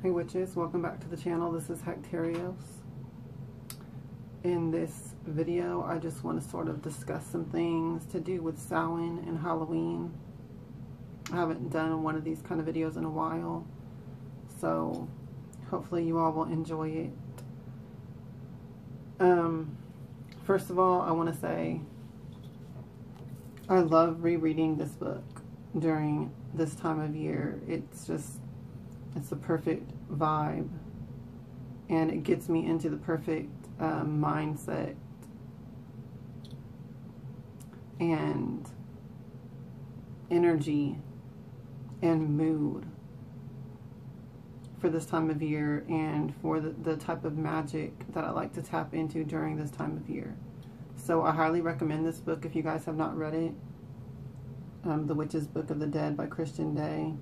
Hey witches, welcome back to the channel. This is Hectarios. In this video, I just want to sort of discuss some things to do with Samhain and Halloween. I haven't done one of these kind of videos in a while, so hopefully you all will enjoy it. First of all, I want to say I love rereading this book during this time of year. It's the perfect vibe, and it gets me into the perfect mindset and energy and mood for this time of year, and for the type of magic that I like to tap into during this time of year. So I highly recommend this book if you guys have not read it. The Witch's Book of the Dead by Christian Day.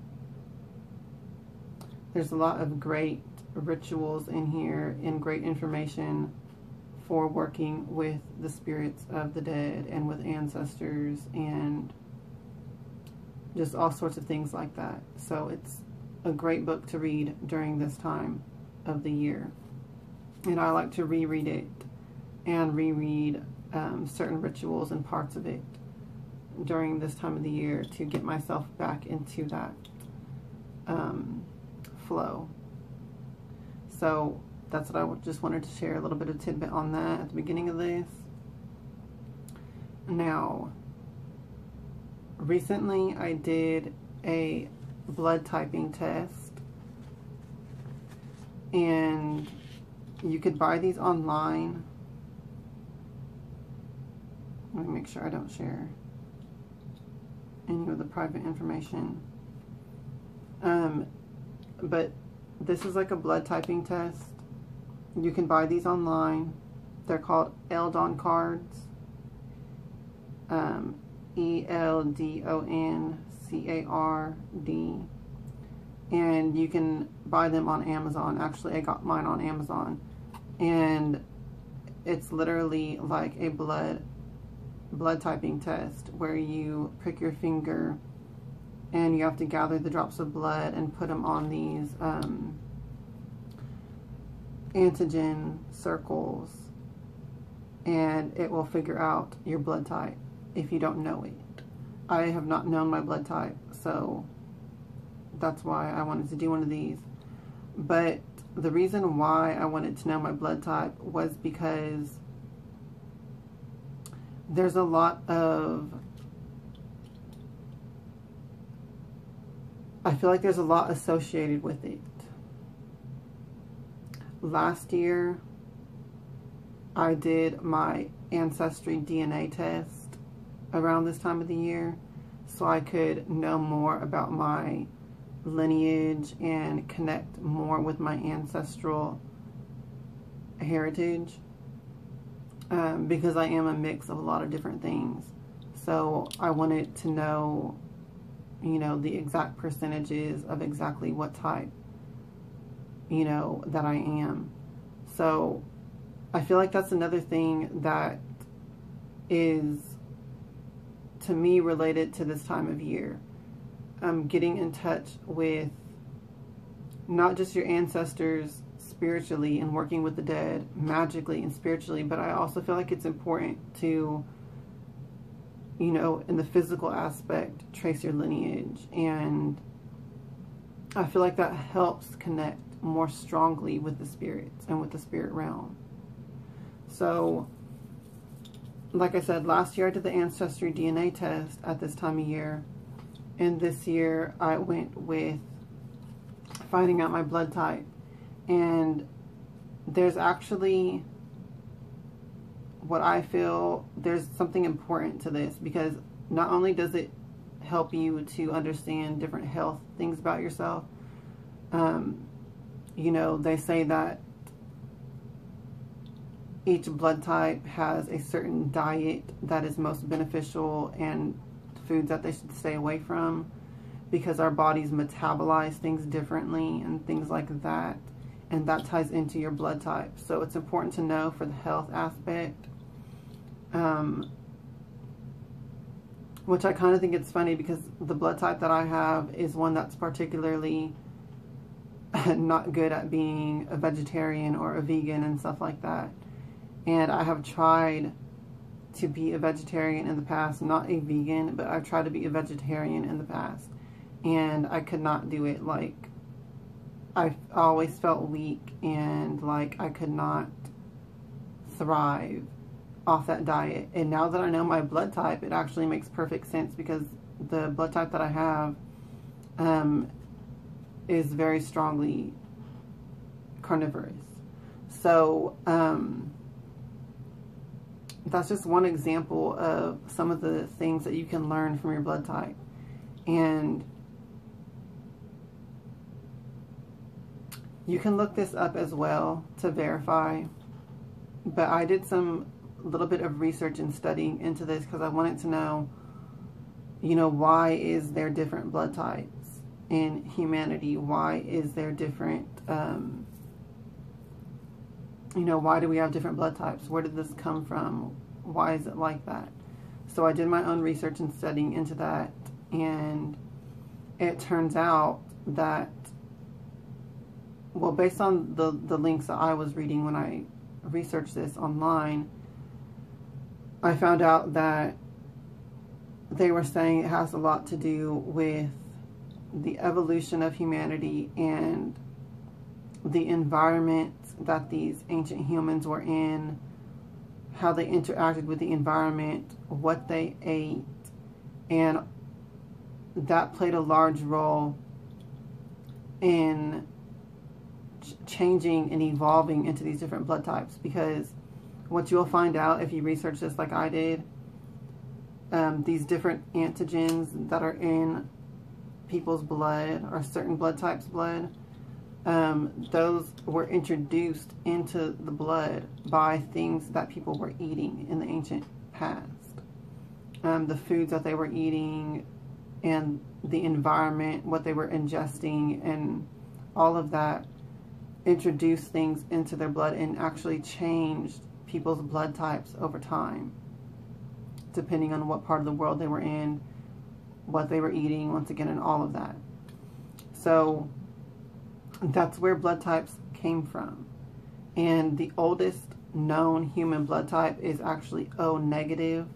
There's a lot of great rituals in here and great information for working with the spirits of the dead and with ancestors and just all sorts of things like that. So it's a great book to read during this time of the year. And I like to reread it and reread certain rituals and parts of it during this time of the year to get myself back into that flow. So that's what I just wanted to share, a little bit of tidbit on that at the beginning of this. Now, recently I did a blood typing test, and you could buy these online. Let me make sure I don't share any of the private information. But this is like a blood typing test. You can buy these online. They're called Eldon cards. E-L-D-O-N-C-A-R-D. And you can buy them on Amazon. Actually, I got mine on Amazon. And it's literally like a blood typing test where you prick your finger and you have to gather the drops of blood and put them on these antigen circles, and it will figure out your blood type if you don't know it. I have not known my blood type, so that's why I wanted to do one of these. But the reason why I wanted to know my blood type was because there's a lot of, I feel like there's a lot associated with it. Last year, I did my ancestry DNA test around this time of the year, so I could know more about my lineage and connect more with my ancestral heritage, because I am a mix of a lot of different things. So I wanted to know, you know, the exact percentages of exactly what type, you know, that I am. So I feel like that's another thing that is, to me, related to this time of year. Getting in touch with not just your ancestors spiritually and working with the dead magically and spiritually, but I also feel like it's important to, you know, in the physical aspect, trace your lineage. And I feel like that helps connect more strongly with the spirits and with the spirit realm. So, like I said, last year I did the ancestry DNA test at this time of year. And this year I went with finding out my blood type. And there's actually, what I feel, there's something important to this, because not only does it help you to understand different health things about yourself, you know, they say that each blood type has a certain diet that is most beneficial and foods that they should stay away from, because our bodies metabolize things differently and things like that, and that ties into your blood type. So it's important to know for the health aspect, which I kind of think it's funny because the blood type that I have is one that's particularly not good at being a vegetarian or a vegan and stuff like that. And I have tried to be a vegetarian in the past, not a vegan, but I've tried to be a vegetarian in the past. And I could not do it. Like, I always felt weak and like I could not thrive off that diet. And now that I know my blood type, it actually makes perfect sense, because the blood type that I have is very strongly carnivorous. So that's just one example of some of the things that you can learn from your blood type. And you can look this up as well to verify. But I did some little bit of research and studying into this because I wanted to know, you know, why is there different blood types in humanity? Why is there different, you know, why do we have different blood types? Where did this come from? Why is it like that? So I did my own research and studying into that, and it turns out that, well, based on the links that I was reading when I researched this online, I found out that they were saying it has a lot to do with the evolution of humanity and the environment that these ancient humans were in, how they interacted with the environment, what they ate, and that played a large role in changing and evolving into these different blood types. Because what you'll find out if you research this like I did, these different antigens that are in people's blood, or certain blood types' blood, those were introduced into the blood by things that people were eating in the ancient past. The foods that they were eating and the environment, what they were ingesting, and all of that introduced things into their blood and actually changed people's blood types over time, depending on what part of the world they were in, what they were eating, once again, and all of that. So that's where blood types came from. And the oldest known human blood type is actually O negative.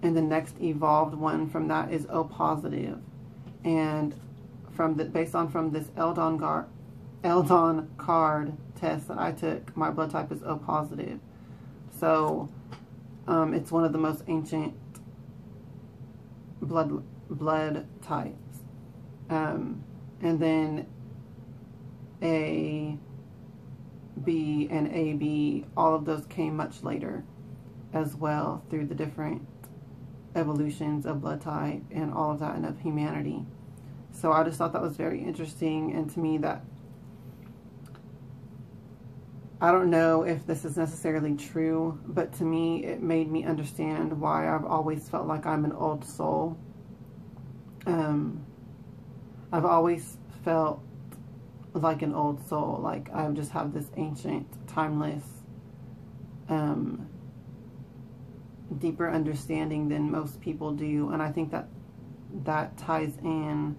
And the next evolved one from that is O positive. And based on this Eldon card test that I took, my blood type is O positive. So it's one of the most ancient blood types. And then A, B, and AB, all of those came much later as well, through the different evolutions of blood type and all of that, and of humanity. So I just thought that was very interesting, and to me, that, I don't know if this is necessarily true, but to me it made me understand why I've always felt like I'm an old soul. I've always felt like an old soul, like I just have this ancient, timeless, deeper understanding than most people do. And I think that ties in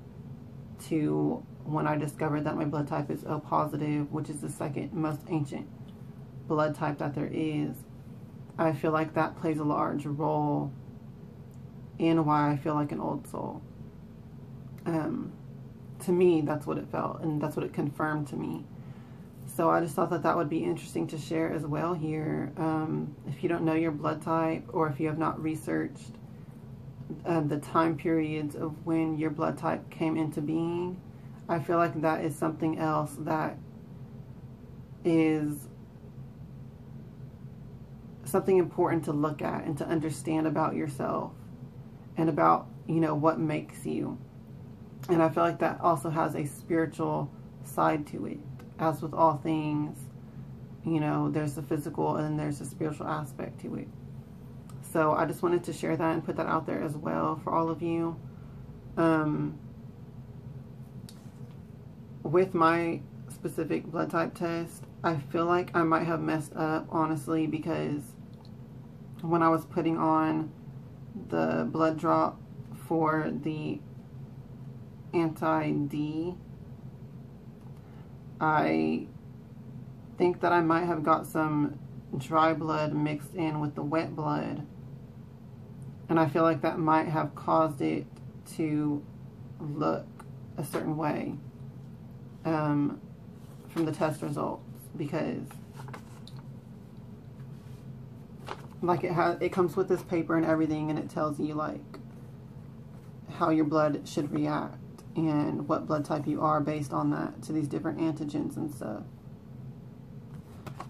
to when I discovered that my blood type is O positive, which is the second most ancient blood type that there is. I feel like that plays a large role in why I feel like an old soul. To me, that's what it felt, and that's what it confirmed to me. So I just thought that that would be interesting to share as well here. If you don't know your blood type, or if you have not researched the time periods of when your blood type came into being, I feel like that is something else that is something important to look at and to understand about yourself, and about, you know, what makes you. And I feel like that also has a spiritual side to it. As with all things, you know, there's the physical and there's the spiritual aspect to it. So I just wanted to share that and put that out there as well for all of you. With my specific blood type test, I feel like I might have messed up, honestly, because when I was putting on the blood drop for the anti-D. I think that I might have got some dry blood mixed in with the wet blood, and I feel like that might have caused it to look a certain way from the test results, because like it comes with this paper and everything, and it tells you like how your blood should react and what blood type you are based on that to these different antigens and stuff.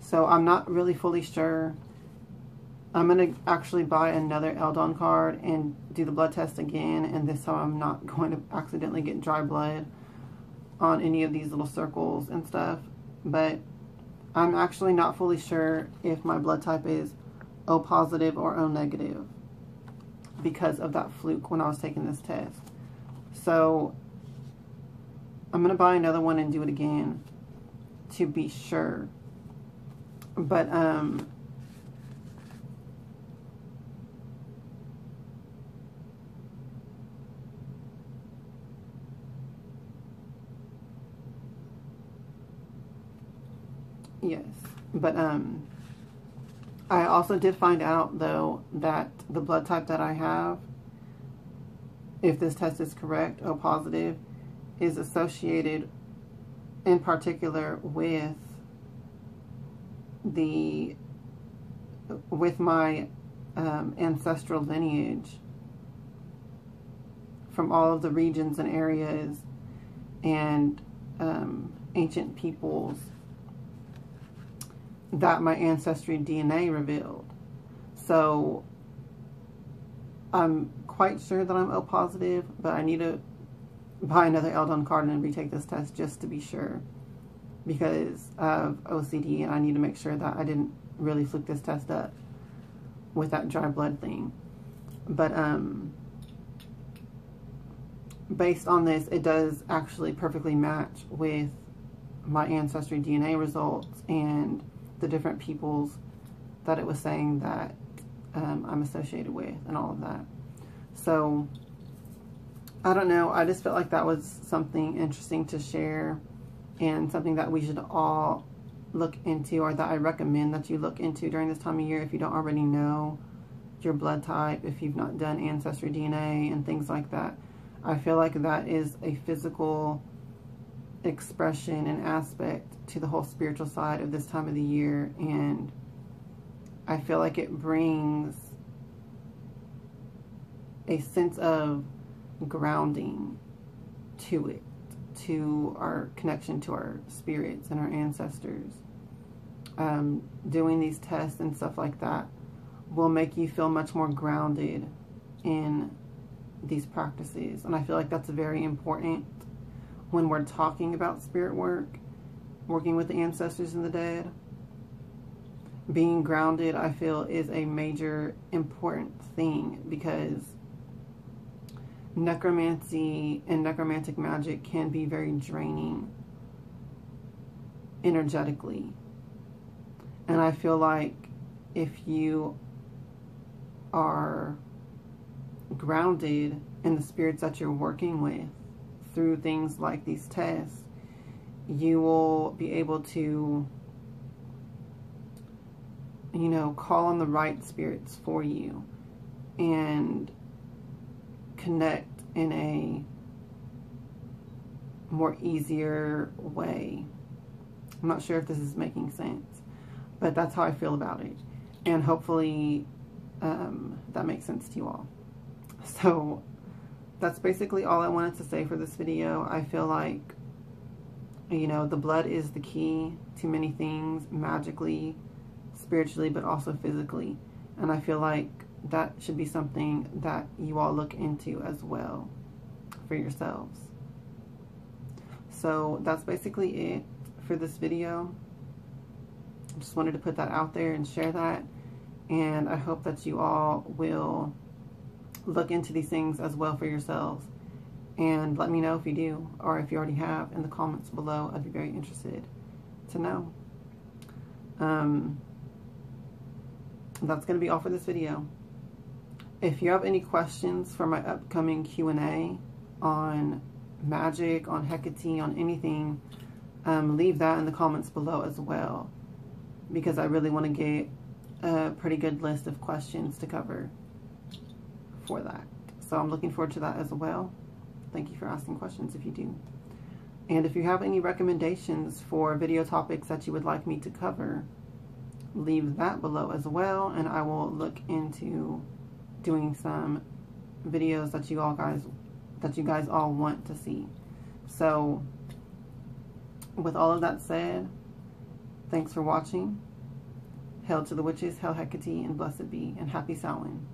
So I'm not really fully sure. I'm going to actually buy another Eldon card and do the blood test again, and this time I'm not going to accidentally get dry blood on any of these little circles and stuff. But I'm actually not fully sure if my blood type is O positive or O negative because of that fluke when I was taking this test. So I'm going to buy another one and do it again to be sure. But yes, but I also did find out though that the blood type that I have, if this test is correct, O positive, is associated in particular with my ancestral lineage from all of the regions and areas and ancient peoples that my ancestry DNA revealed. So I'm quite sure that I'm O positive, but I need to buy another Eldon card and retake this test just to be sure, because of OCD, and I need to make sure that I didn't really fluke this test up with that dry blood thing. But based on this, it does actually perfectly match with my ancestry DNA results and the different peoples that it was saying that I'm associated with and all of that. So I don't know, I just felt like that was something interesting to share and something that we should all look into, or that I recommend that you look into during this time of year if you don't already know your blood type, if you've not done ancestry DNA and things like that. I feel like that is a physical expression and aspect to the whole spiritual side of this time of the year, and I feel like it brings a sense of grounding to it, to our connection to our spirits and our ancestors. Doing these tests and stuff like that will make you feel much more grounded in these practices, and I feel like that's very important when we're talking about spirit work, working with the ancestors and the dead. Being grounded, I feel, is a major important thing, because necromancy and necromantic magic can be very draining energetically. And I feel like if you are grounded in the spirits that you're working with through things like these tests, you will be able to, you know, call on the right spirits for you and connect in a more easier way. I'm not sure if this is making sense, but that's how I feel about it, and hopefully that makes sense to you all. So that's basically all I wanted to say for this video. I feel like, you know, the blood is the key to many things, magically, spiritually, but also physically, and I feel like that should be something that you all look into as well for yourselves. So that's basically it for this video. I just wanted to put that out there and share that, and I hope that you all will look into these things as well for yourselves, and let me know if you do, or if you already have, in the comments below. I'd be very interested to know. That's going to be all for this video. If you have any questions for my upcoming Q&A on magic, on Hecate, on anything, leave that in the comments below as well, because I really want to get a pretty good list of questions to cover for that. So I'm looking forward to that as well. Thank you for asking questions if you do. And if you have any recommendations for video topics that you would like me to cover, leave that below as well, and I will look into doing some videos that you guys all want to see. So with all of that said, thanks for watching. Hail to the witches, hail Hecate, and blessed be, and happy Samhain.